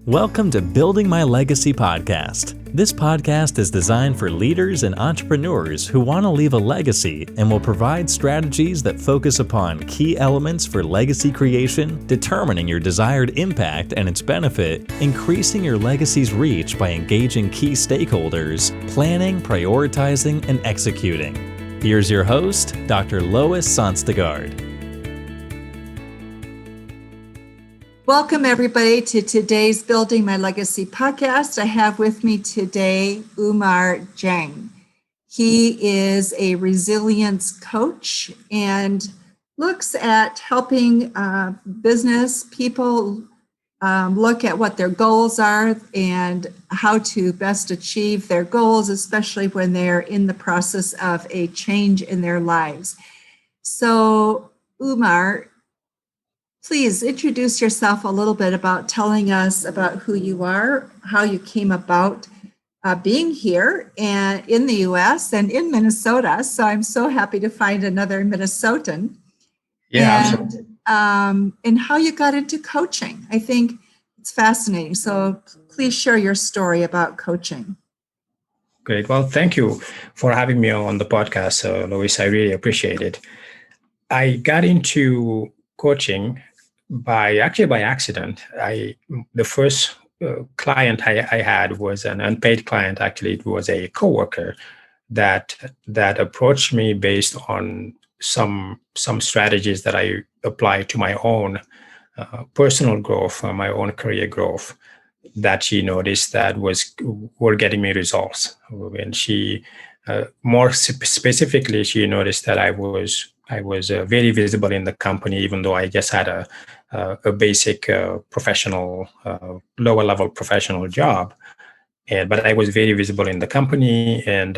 Welcome to Building My Legacy podcast. This podcast is designed for leaders and entrepreneurs who want to leave a legacy and will provide strategies that focus upon key elements for legacy creation, determining your desired impact and its benefit, increasing your legacy's reach by engaging key stakeholders, planning, prioritizing, and executing. Here's your host, Dr. Lois Sonstegard. Welcome, everybody, to today's Building My Legacy podcast. I have with me today Oumar Dieng. He is a resilience coach and looks at helping business people look at what their goals are and how to best achieve their goals, especially when they're in the process of a change in their lives. So, Oumar, please introduce yourself a little bit about telling us about who you are, how you came about being here and in the U.S. and in Minnesota. So I'm so happy to find another Minnesotan. Yeah, and how you got into coaching. I think it's fascinating. So please share your story about coaching. Great. Well, thank you for having me on the podcast, Lois. I really appreciate it. I got into coaching by accident. The first client I had was an unpaid client. Actually, it was a coworker that approached me based on some strategies that I applied to my own personal growth, my own career growth, that she noticed that were getting me results. And she, more specifically, she noticed that I was very visible in the company, even though I just had a basic professional, lower level professional job. But I was very visible in the company, and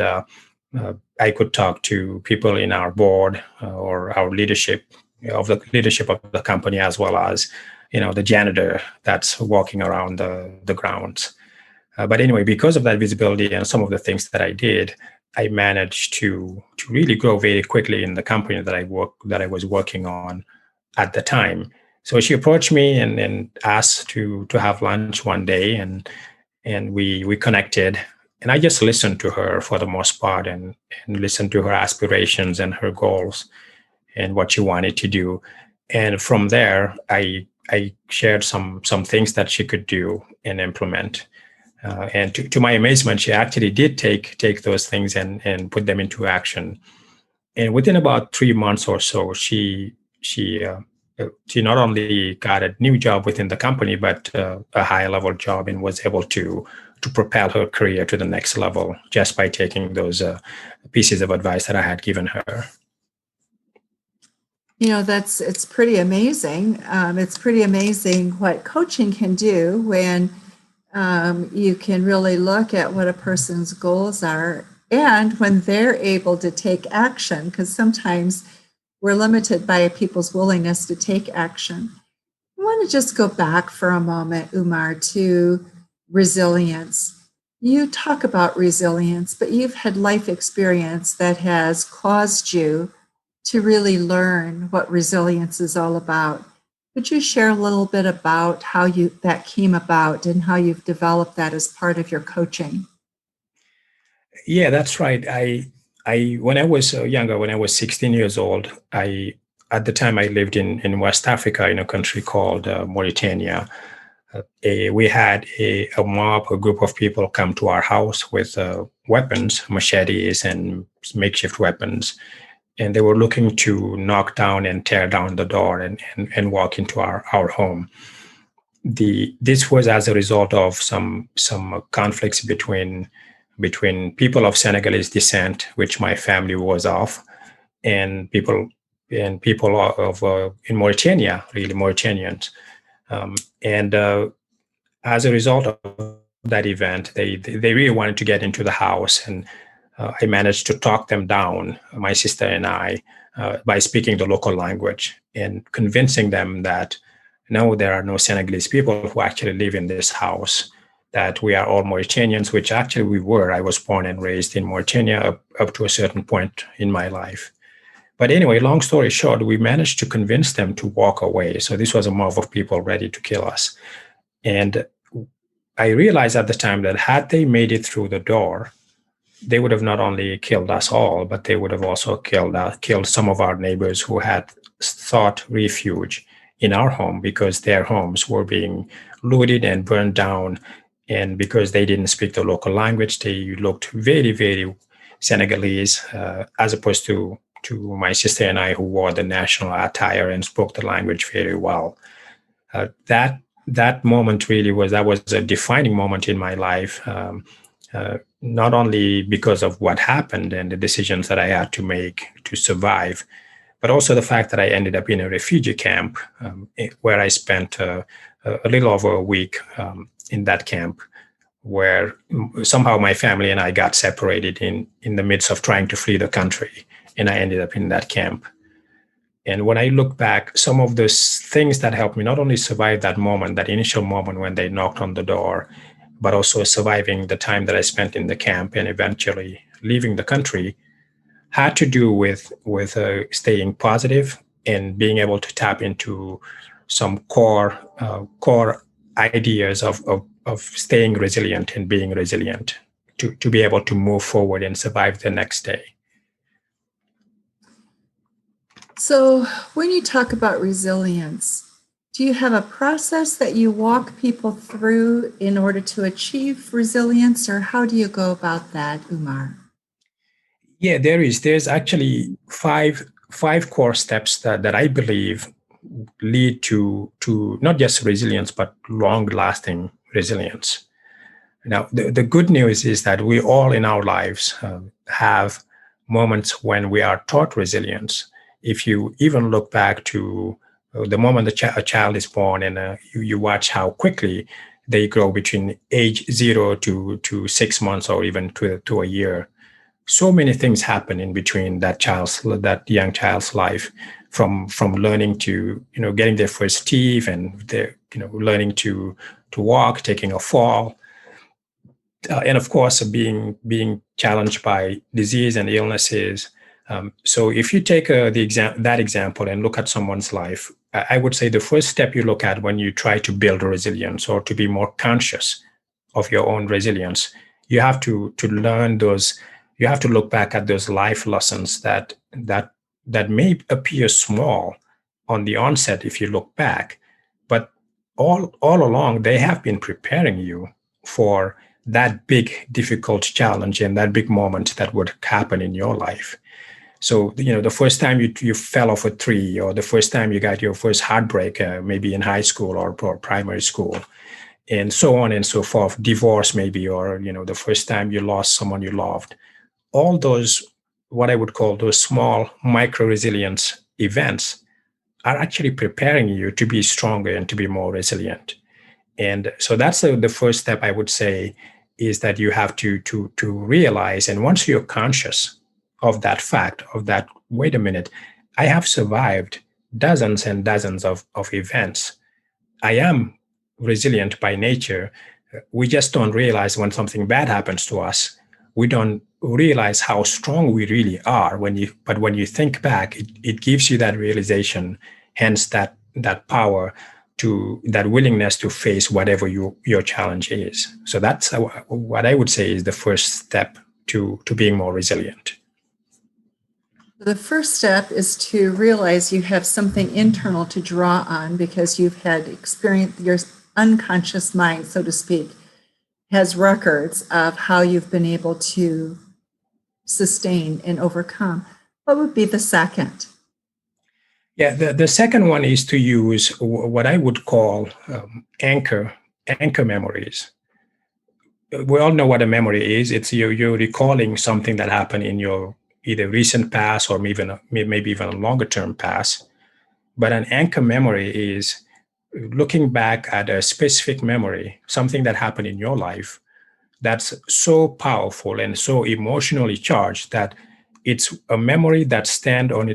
I could talk to people in our board or our leadership of the company, as well as the janitor that's walking around the grounds. But anyway, because of that visibility and some of the things that I did, I managed to really grow very quickly in the company that I was working on at the time. So she approached me and asked to have lunch one day, and we connected. And I just listened to her for the most part, and listened to her aspirations and her goals and what she wanted to do. And from there, I shared some things that she could do and implement. And to my amazement, she actually did take those things and put them into action. And within about 3 months or so, she not only got a new job within the company, but a higher level job, and was able to propel her career to the next level just by taking those pieces of advice that I had given her. It's pretty amazing. It's pretty amazing what coaching can do when you can really look at what a person's goals are, and when they're able to take action, because sometimes we're limited by people's willingness to take action. I want to just go back for a moment, Oumar, to resilience. You talk about resilience, but you've had life experience that has caused you to really learn what resilience is all about. Could you share a little bit about how that came about and how you've developed that as part of your coaching? Yeah, that's right. I when I was younger, when I was 16 years old, at the time I lived in West Africa, in a country called Mauritania. We had a group of people come to our house with weapons, machetes and makeshift weapons. And they were looking to knock down and tear down the door and walk into our home. This was as a result of some conflicts between people of Senegalese descent, which my family was of, and people of in Mauritania, really Mauritanians. As a result of that event, they really wanted to get into the house, and I managed to talk them down, my sister and I, by speaking the local language and convincing them that no, there are no Senegalese people who actually live in this house, that we are all Mauritanians, which actually we were. I was born and raised in Mauritania up to a certain point in my life. But anyway, long story short, we managed to convince them to walk away. So this was a mob of people ready to kill us. And I realized at the time that had they made it through the door, they would have not only killed us all, but they would have also killed some of our neighbors who had sought refuge in our home because their homes were being looted and burned down. And because they didn't speak the local language, they looked very, very Senegalese, as opposed to my sister and I, who wore the national attire and spoke the language very well. That moment really was a defining moment in my life. Not only because of what happened and the decisions that I had to make to survive, but also the fact that I ended up in a refugee camp, where I spent a little over a week in that camp, where somehow my family and I got separated in the midst of trying to flee the country, and I ended up in that camp. And when I look back, some of those things that helped me not only survive that moment, that initial moment when they knocked on the door, but also surviving the time that I spent in the camp and eventually leaving the country, had to do with staying positive and being able to tap into some core ideas of staying resilient and being resilient to be able to move forward and survive the next day. So when you talk about resilience, do you have a process that you walk people through in order to achieve resilience, or how do you go about that, Oumar? Yeah, there's actually five core steps that I believe lead to not just resilience, but long-lasting resilience. Now, the good news is that we all in our lives have moments when we are taught resilience. If you even look back to the moment a child is born, and you watch how quickly they grow between age 0 to 6 months or even to a year, so many things happen in between that young child's life, from learning to getting their first teeth, and their learning to walk, taking a fall, and of course being challenged by disease and illnesses. So if you take that example and look at someone's life, I would say the first step you look at when you try to build resilience or to be more conscious of your own resilience, you have to learn those. You have to look back at those life lessons that may appear small on the onset if you look back, but all along they have been preparing you for that big, difficult challenge and that big moment that would happen in your life. So, the first time you fell off a tree, or the first time you got your first heartbreak, maybe in high school or primary school, and so on and so forth, divorce maybe, or, the first time you lost someone you loved, all those, what I would call those small micro-resilience events, are actually preparing you to be stronger and to be more resilient. And so that's the first step, I would say, is that you have to realize, and once you're conscious of that fact, of that, wait a minute, I have survived dozens and dozens of events. I am resilient by nature. We just don't realize when something bad happens to us. We don't realize how strong we really are but when you think back, it gives you that realization, hence that power, to that willingness to face whatever your challenge is. So that's what I would say is the first step to being more resilient. The first step is to realize you have something internal to draw on, because you've had experience, your unconscious mind, so to speak, has records of how you've been able to sustain and overcome. What would be the second? Yeah, the second one is to use what I would call anchor memories. We all know what a memory is. It's you're recalling something that happened in your either recent past or maybe even a longer term past. But an anchor memory is looking back at a specific memory, something that happened in your life that's so powerful and so emotionally charged that it's a memory that stands on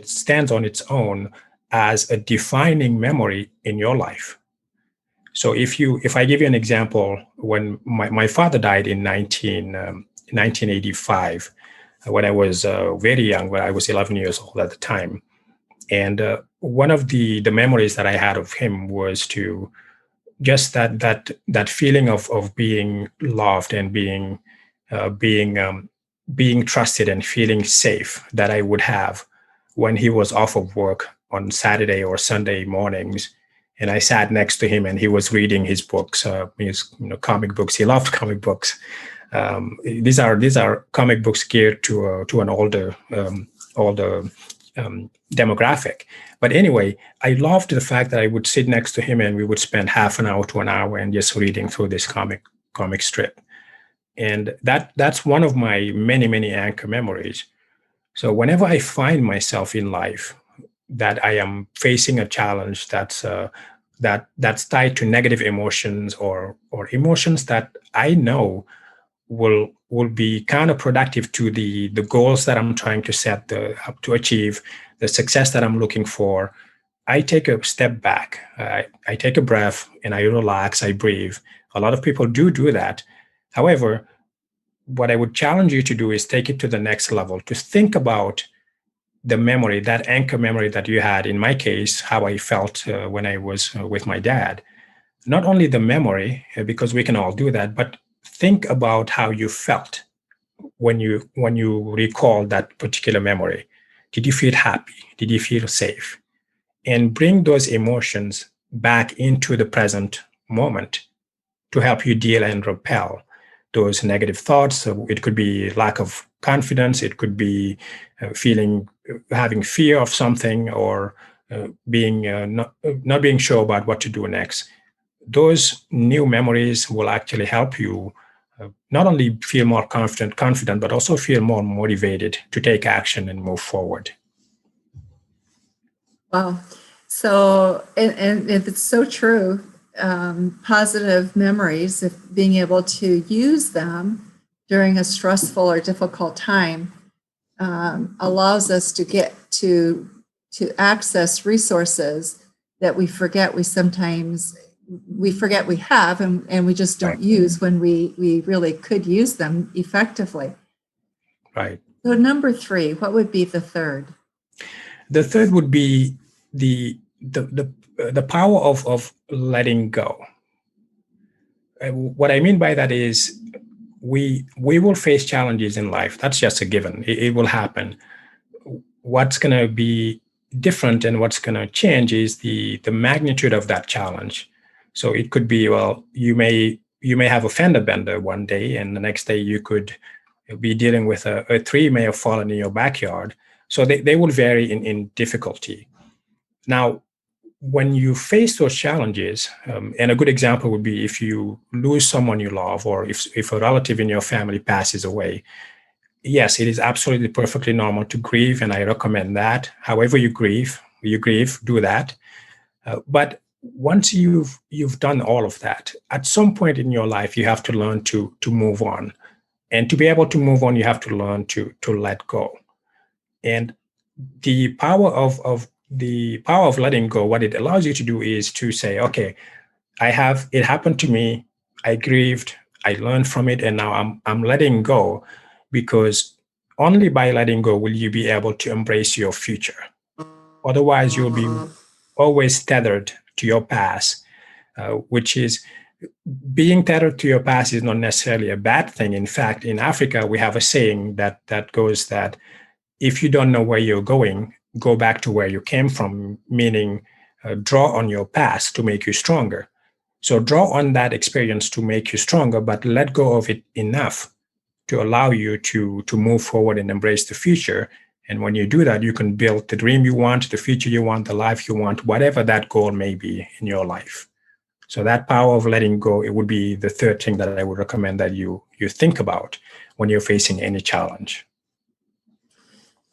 its own as a defining memory in your life. So if I give you an example, when my father died in 1985, when I was very young, when I was 11 years old at the time. And one of the memories that I had of him was to just that feeling of being loved and being trusted and feeling safe that I would have when he was off of work on Saturday or Sunday mornings, and I sat next to him and he was reading his books, his comic books. He loved comic books. These are comic books geared to an older demographic. But anyway, I loved the fact that I would sit next to him and we would spend half an hour to an hour and just reading through this comic strip. And that's one of my many anchor memories. So whenever I find myself in life that I am facing a challenge that's tied to negative emotions or emotions that I know will be counterproductive to the goals that I'm trying to set up to achieve, the success that I'm looking for, I take a step back. I take a breath and I relax, I breathe. A lot of people do that. However, what I would challenge you to do is take it to the next level, to think about the memory, that anchor memory that you had, in my case, how I felt when I was with my dad. Not only the memory, because we can all do that, but think about how you felt when you recall that particular memory. Did you feel happy? Did you feel safe? And bring those emotions back into the present moment to help you deal and repel those negative thoughts. So it could be lack of confidence. It could be having fear of something, or being not being sure about what to do next. Those new memories will actually help you not only feel more confident, but also feel more motivated to take action and move forward. Wow. So, and it's so true. Positive memories, if being able to use them during a stressful or difficult time, allows us to get to access resources that we forget we have, and we just don't use when we really could use them effectively. Right. So number 3, what would be the third? The third would be the power of letting go. What I mean by that is we will face challenges in life. That's just a given. It will happen. What's going to be different and what's going to change is the magnitude of that challenge. So it could be, well, you may have a fender bender one day, and the next day you could be dealing with a tree may have fallen in your backyard. So they will vary in difficulty. Now, when you face those challenges, and a good example would be if you lose someone you love, or if a relative in your family passes away. Yes, it is absolutely perfectly normal to grieve, and I recommend that. However you grieve, do that. But once you've done all of that, at some point in your life, you have to learn to move on. And to be able to move on, you have to learn to let go. And the power of letting go, what it allows you to do is to say, okay, it happened to me, I grieved, I learned from it, and now I'm letting go, because only by letting go will you be able to embrace your future. Otherwise, you'll be always tethered to your past, which is, being tethered to your past is not necessarily a bad thing. In fact, in Africa, we have a saying that goes that if you don't know where you're going, go back to where you came from, meaning draw on your past to make you stronger. So draw on that experience to make you stronger, but let go of it enough to allow you to move forward and embrace the future. And when you do that, you can build the dream you want, the future you want, the life you want, whatever that goal may be in your life. So that power of letting go, it would be the third thing that I would recommend that you think about when you're facing any challenge.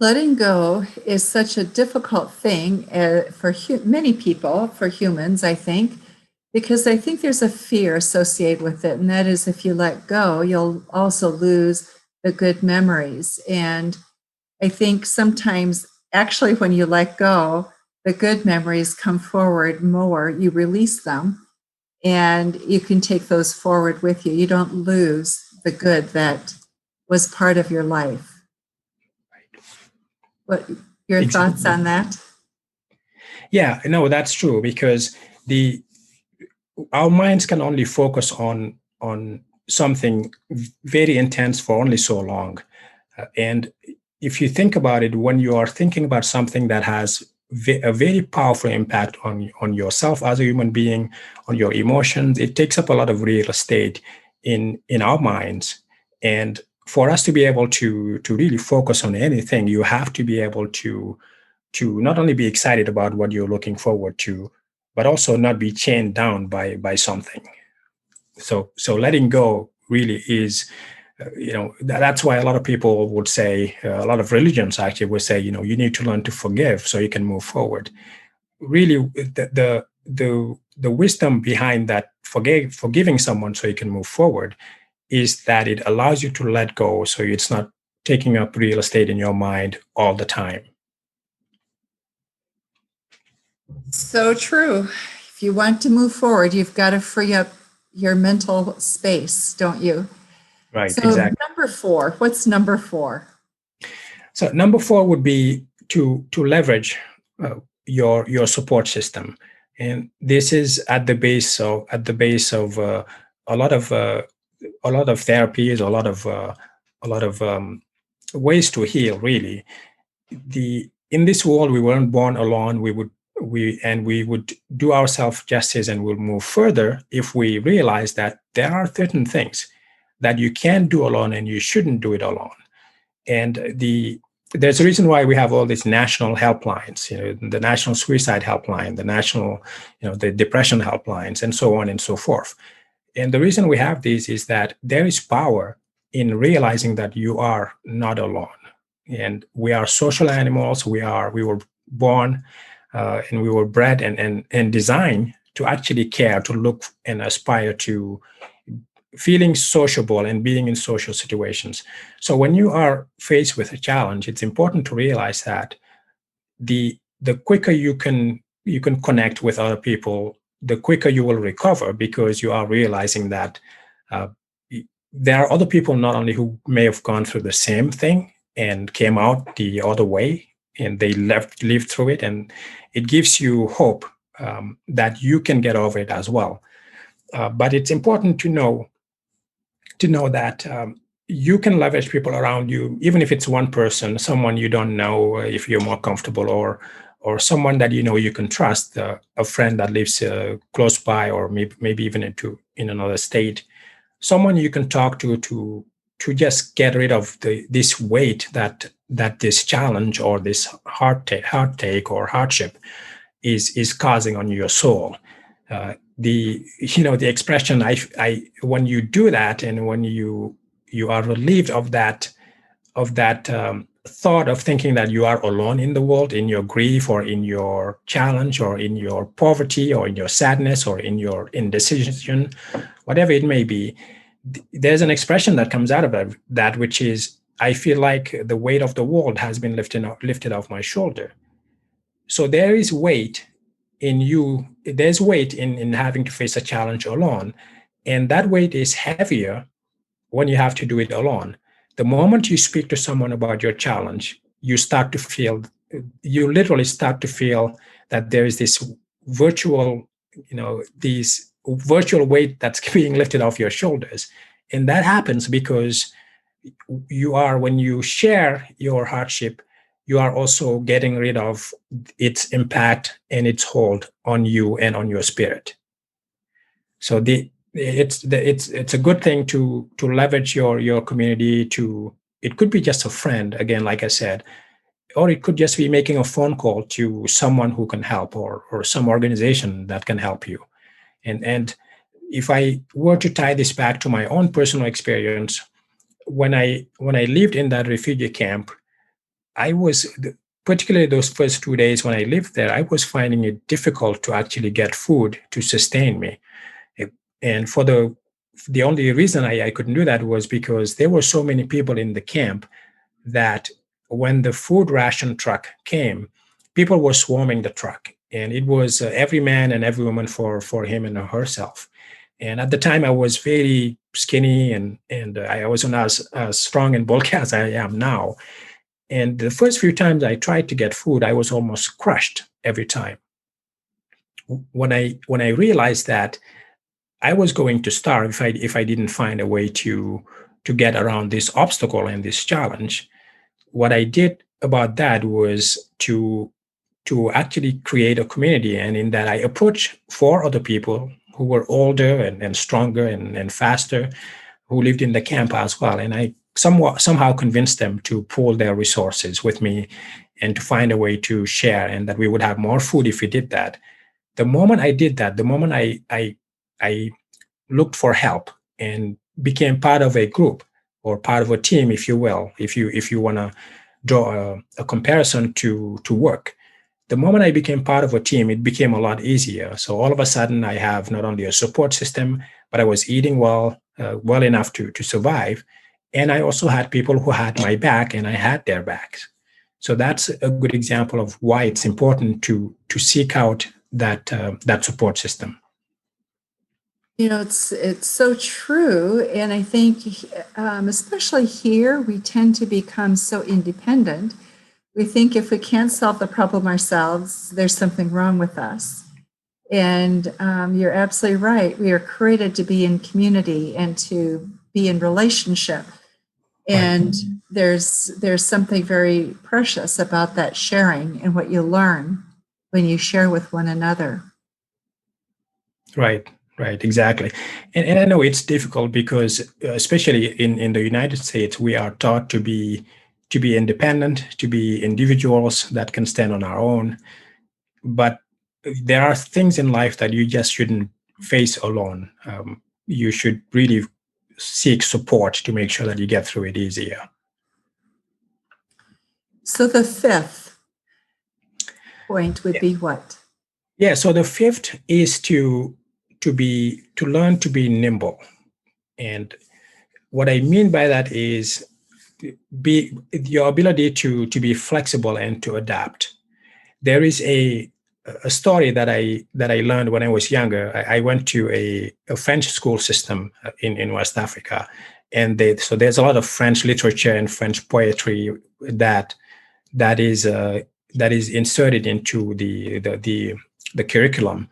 Letting go is such a difficult thing for many people, for humans, I think, because I think there's a fear associated with it. And that is, if you let go, you'll also lose the good memories. And I think sometimes, actually, when you let go, the good memories come forward more. You release them, and you can take those forward with you. You don't lose the good that was part of your life. What your thoughts on that? Yeah, no, that's true, because our minds can only focus on something very intense for only so long. And if you think about it, when you are thinking about something that has a very powerful impact on yourself as a human being, on your emotions, it takes up a lot of real estate in our minds. And for us to be able to really focus on anything, you have to be able to not only be excited about what you're looking forward to, but also not be chained down by something. So letting go really is, that's why a lot of people would say, a lot of religions actually would say, you need to learn to forgive so you can move forward. Really, the wisdom behind that forgiving someone so you can move forward is that it allows you to let go, so it's not taking up real estate in your mind all the time. So true. If you want to move forward, you've got to free up your mental space, don't you? Right, So exactly. number 4, what's number 4? So number 4 would be to leverage your support system, and this is at the base of a lot of therapies, a lot of ways to heal. Really, in this world we weren't born alone. We would do ourselves justice and we'll move further if we realize that there are certain things that you can do alone and you shouldn't do it alone. And there's a reason why we have all these national helplines, the national suicide helpline, the national, the depression helplines, and so on and so forth. And the reason we have these is that there is power in realizing that you are not alone. And we are social animals. We were born and we were bred and designed to actually care, to look and aspire to feeling sociable and being in social situations. So when you are faced with a challenge, it's important to realize that the quicker you can connect with other people, the quicker you will recover, because you are realizing that there are other people not only who may have gone through the same thing and came out the other way, and they lived through it, and it gives you hope that you can get over it as well. But it's important to know that you can leverage people around you, even if it's one person, someone you don't know, if you're more comfortable, or someone that you can trust, a friend that lives close by, or maybe even in another state, someone you can talk to just get rid of this weight that this challenge or this heartache or hardship is causing on your soul. The expression, I when you do that, and when you are relieved of that thought of thinking that you are alone in the world, in your grief, or in your challenge, or in your poverty, or in your sadness, or in your indecision, whatever it may be, there's an expression that comes out of that, which is, I feel like the weight of the world has been lifted off my shoulder. So there is weight in you. There's weight in having to face a challenge alone. And that weight is heavier when you have to do it alone. The moment you speak to someone about your challenge, you literally start to feel that there is this virtual weight that's being lifted off your shoulders. And that happens because when you share your hardship, you are also getting rid of its impact and its hold on you and on your spirit. So it's a good thing to leverage your community. It could be just a friend, again, like I said, or it could just be making a phone call to someone who can help, or some organization that can help you. And if I were to tie this back to my own personal experience, when I lived in that refugee camp, I was, particularly those first 2 days when I lived there, I was finding it difficult to actually get food to sustain me. And for the only reason I couldn't do that was because there were so many people in the camp that when the food ration truck came, people were swarming the truck, and it was every man and every woman for him and herself. And at the time, I was very skinny, and I wasn't as strong and bulky as I am now. And the first few times I tried to get food, I was almost crushed every time. When I realized that I was going to starve if I didn't find a way to get around this obstacle and this challenge. What I did about that was to actually create a community, and in that I approached four other people who were older and stronger and faster, who lived in the camp as well, and I somehow convinced them to pool their resources with me and to find a way to share, and that we would have more food if we did that. The moment I did that, the moment I looked for help and became part of a group or part of a team, if you will, if you want to draw a comparison to work. The moment I became part of a team, it became a lot easier. So all of a sudden, I have not only a support system, but I was eating well enough to survive, and I also had people who had my back, and I had their backs. So that's a good example of why it's important to seek out that support system. It's so true, and I think especially here we tend to become so independent. We think if we can't solve the problem ourselves, there's something wrong with us. And you're absolutely right. We are created to be in community and to be in relationship. And there's something very precious about that sharing and what you learn when you share with one another. Right, right, exactly. And I know it's difficult because, especially in the United States, we are taught to be independent, to be individuals that can stand on our own. But there are things in life that you just shouldn't face alone. You should really seek support to make sure that you get through it easier. So the fifth point would be what? Yeah. So the fifth is to learn to be nimble, and what I mean by that is be your ability to be flexible and to adapt. There is a story that I learned when I was younger. I went to a French school system in West Africa, and so there's a lot of French literature and French poetry that is that is inserted into the curriculum.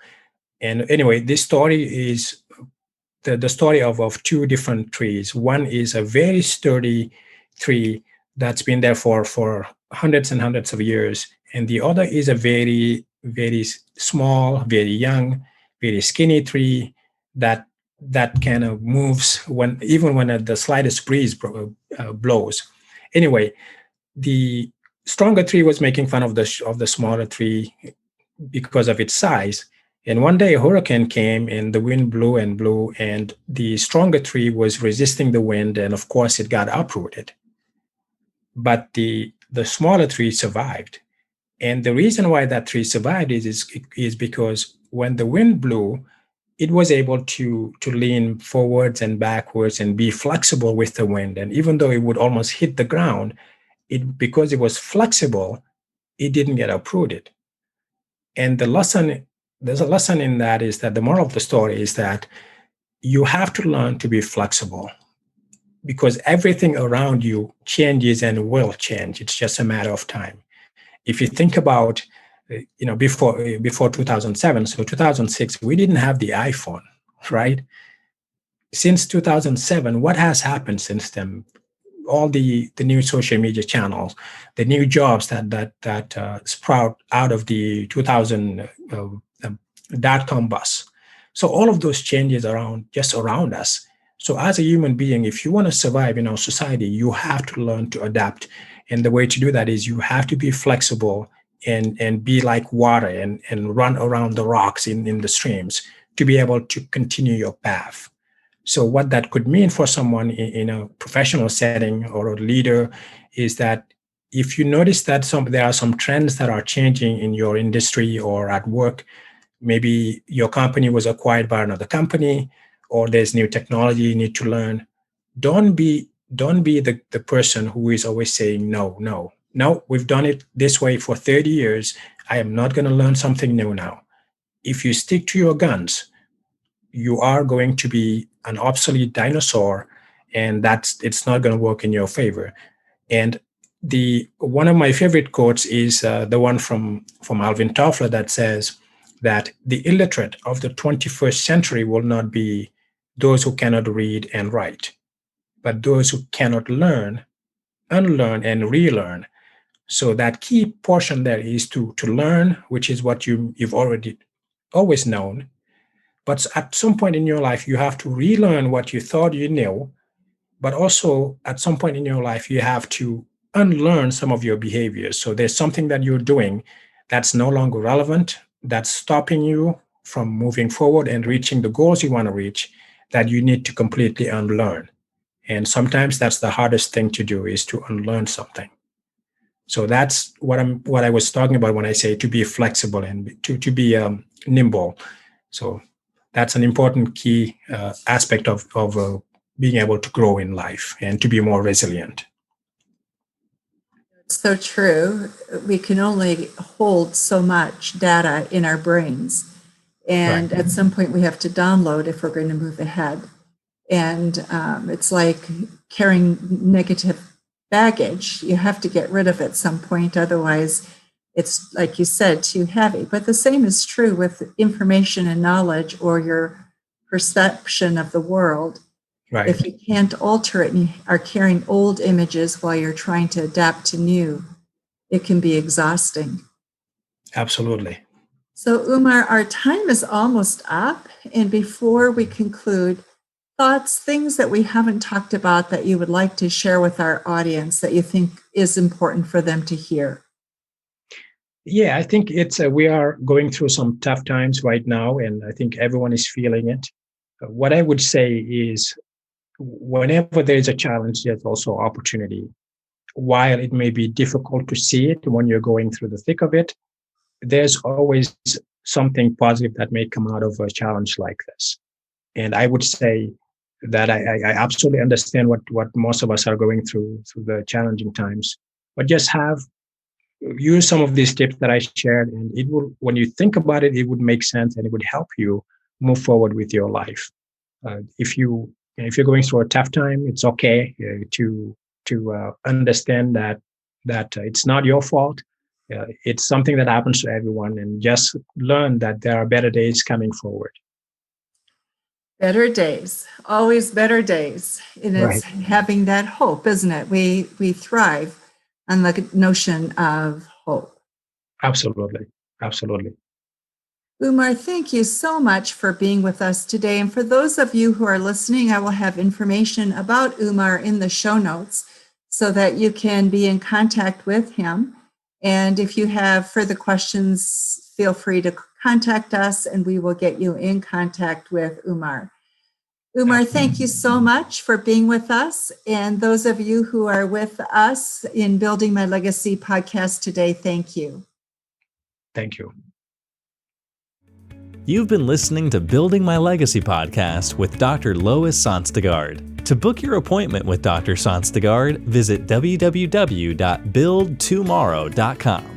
And anyway, this story is the story of two different trees. One is a very sturdy tree that's been there for hundreds and hundreds of years, and the other is a very small, very young, very skinny tree that kind of moves when the slightest breeze blows. Anyway, the stronger tree was making fun of the smaller tree because of its size. And one day a hurricane came and the wind blew and blew, and the stronger tree was resisting the wind, and of course it got uprooted. But the smaller tree survived. And the reason why that tree survived is because when the wind blew, it was able to lean forwards and backwards and be flexible with the wind. And even though it would almost hit the ground, because it was flexible, it didn't get uprooted. And there's a lesson in that, is that the moral of the story is that you have to learn to be flexible, because everything around you changes and will change. It's just a matter of time. If you think about, before 2007, so 2006, we didn't have the iPhone, right? Since 2007, what has happened since then? All the new social media channels, the new jobs that sprout out of the 2000 dot-com bust. So all of those changes just around us. So as a human being, if you want to survive in our society, you have to learn to adapt. And the way to do that is you have to be flexible and be like water and run around the rocks in the streams to be able to continue your path. So what that could mean for someone in a professional setting or a leader is that if you notice that there are some trends that are changing in your industry or at work, maybe your company was acquired by another company, or there's new technology you need to learn, don't be the person who is always saying no, we've done it this way for 30 years. I am not going to learn something new now. If you stick to your guns, you are going to be an obsolete dinosaur, and it's not going to work in your favor. And one of my favorite quotes is the one from Alvin Toffler that says, that the illiterate of the 21st century will not be those who cannot read and write, but those who cannot learn, unlearn, and relearn. So that key portion there is to learn, which is what you've already always known. But at some point in your life, you have to relearn what you thought you knew. But also at some point in your life, you have to unlearn some of your behaviors. So there's something that you're doing that's no longer relevant, that's stopping you from moving forward and reaching the goals you want to reach, that you need to completely unlearn. And sometimes that's the hardest thing to do, is to unlearn something. So that's what I was talking about when I say to be flexible and to be nimble. So that's an important key aspect of being able to grow in life and to be more resilient. So true. We can only hold so much data in our brains. And Right. at some point we have to download if we're going to move ahead. And it's like carrying negative baggage. You have to get rid of it at some point. Otherwise, it's, like you said, too heavy. But the same is true with information and knowledge, or your perception of the world. Right. If you can't alter it and you are carrying old images while you're trying to adapt to new, it can be exhausting. Absolutely. So, Oumar, our time is almost up. And before we conclude, thoughts, things that we haven't talked about that you would like to share with our audience that you think is important for them to hear? Yeah, I think we are going through some tough times right now, and I think everyone is feeling it. What I would say is, whenever there's a challenge, there's also opportunity. While it may be difficult to see it when you're going through the thick of it, there's always something positive that may come out of a challenge like this. And I would say that I absolutely understand what most of us are going through the challenging times, but just use some of these tips that I shared, and it will, when you think about it, it would make sense and it would help you move forward with your life. If you're going through a tough time, it's okay to understand that it's not your fault. It's something that happens to everyone, and just learn that there are better days coming forward. Better days, always better days. And it's having that hope, isn't it? We thrive on the notion of hope. Absolutely. Absolutely. Oumar, thank you so much for being with us today. And for those of you who are listening, I will have information about Oumar in the show notes so that you can be in contact with him. And if you have further questions, feel free to contact us and we will get you in contact with Oumar. Oumar, thank you so much for being with us. And those of you who are with us in Building My Legacy podcast today, thank you. Thank you. You've been listening to Building My Legacy podcast with Dr. Lois Sonstegard. To book your appointment with Dr. Sonstegard, visit www.buildtomorrow.com.